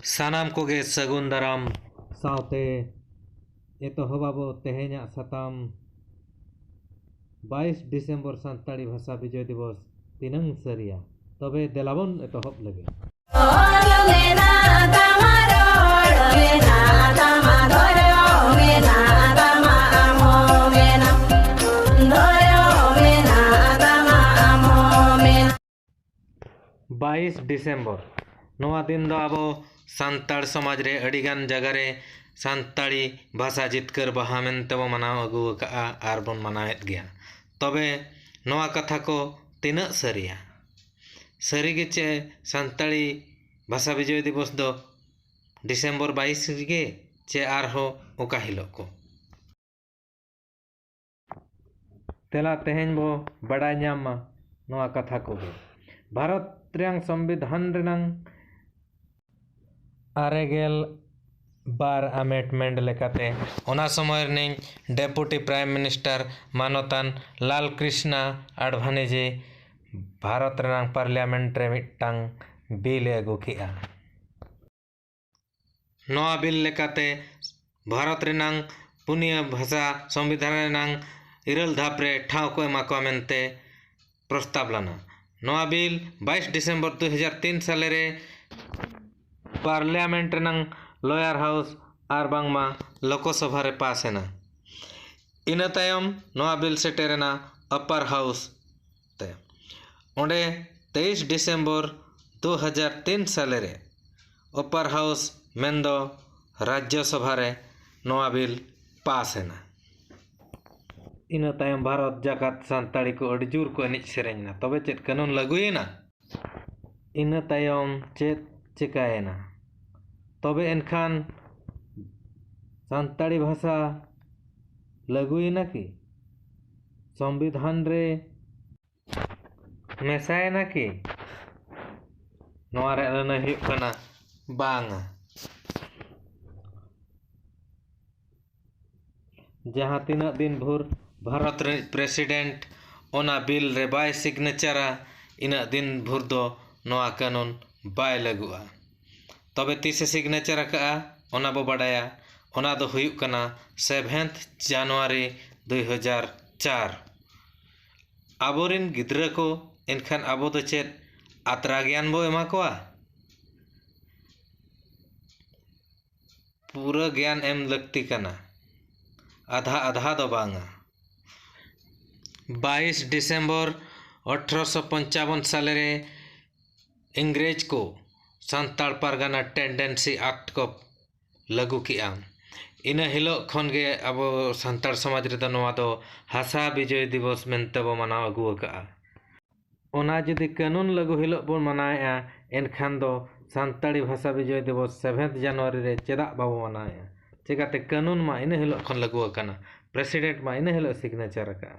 सानाम कोगे सगुन दाराम सावते एतोहबाबो तेहेᱧᱟᱜ साताम 22 डिसेम्बर सान्ताड़ी भाषा विजय दिवस तीनंग सरिया तबे देलाबन एतोहब लगे बाईस डिसेम्बर नवा दिन दो आबो सान्ताड़ समाज रे अड़ीगान जगह रे सान्ताड़ी भाषा जितकर बहा मेनतेबो मनाव अगु का आर बन मनावेत गया तबे नवा कथा को तीना सरिया सरी गे चे सान्ताड़ी भाषा विजय दिवस दो डिसेम्बर 22 गे चे आर हो ओका हिलो को तेला तेहेñ बो बड़ा ᱧᱟᱢᱟ नवा कथा को भारत रेंग संविधान रेंग आरेगेल बार अमेटमेंट लेकाते ओना समय ने डेपुटी प्राइम मिनिस्टर मानतान लाल कृष्णा आडवाणी जी भारत रेंग पार्लियामेंट रे मिटांग बिल अगु किया नवा बिल लेकाते भारत रेंग पुनिया भाषा संविधान रेंग इरल धाप रे ठाव को एमा को मेनते प्रस्ताव लाना नवा बिल 22 डिसेम्बर 2003 साल रे पार्लियामेंट रेंग लॉयर हाउस आर बांगमा लोकसभा रे पास है ना इना तायम नवा बिल सेटेरेना अपर हाउस ते ओंडे 23 डिसेम्बर 2003 साल रे अपर हाउस मेंदो राज्यसभा रे नवा बिल पास है ना इना तायम भारत जाकात सान्ताड़ी को अड़जूर को एनिज सेरेंजना तबे चेत कानून लागुयेना इना तायम चेत चिकायना तबे एनखान सान्ताड़ी भाषा लागुयेना कि संविधान रे मेसायना कि नवा रे अना हुयुग कना बांगा जहाँ तीना दिन भोर भारत रे प्रेसिडेंट ओना बिल रे बाय सिग्नेचरा इना दिन भोर दो नवा कानून बाय लगुआ तबे तीसे सिग्नेचर का ओना बो बाडाया ओना दो हुयुग कना 7 जनवरी 2004 आबोरिन गिद्रा को एनखान आबो दो चेत आत्रा ज्ञान बो एमा कोआ पूरा ज्ञान एम लगती कना आधा आधा दो बांगा 22 डिसेम्बर 1855 साल रे इंग्रेज को सान्ताड़ पारगाना टेंडेंसी एक्ट को लागू किया इना हिलो खन गे अब सान्ताड़ समाज रे नवा दो भाषा विजय दिवस मेनते बो मनाव अगु का ओना जदि कानून लागू हिलो बो मनाएआ एनखान दो सान्ताड़ी भाषा विजय दिवस 7 जनवरी रे चेदा बाबो मनाएआ चिकाते कानून मा इन हिलो खन लागू अकाना प्रेसिडेंट मा इन हिलो सिग्नेचर का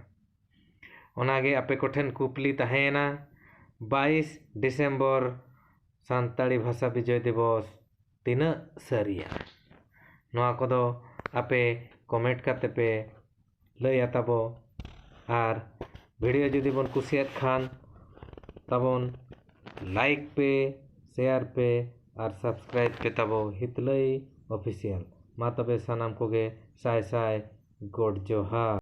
ओनागे आपे कोठेन कुपली तहेना 22 डिसेम्बर सान्ताड़ी भाषा विजय दिवस तीना सरिया नवा कोदो आपे कमेंट करते पे लैया ताबो आर वीडियो जदि बन कुसियात खान ताबोन लाइक पे शेयर पे और सब्सक्राइब पे ताबो हितलई ऑफिशियल मा तबे सानाम कोगे साय साय गोड जोहार।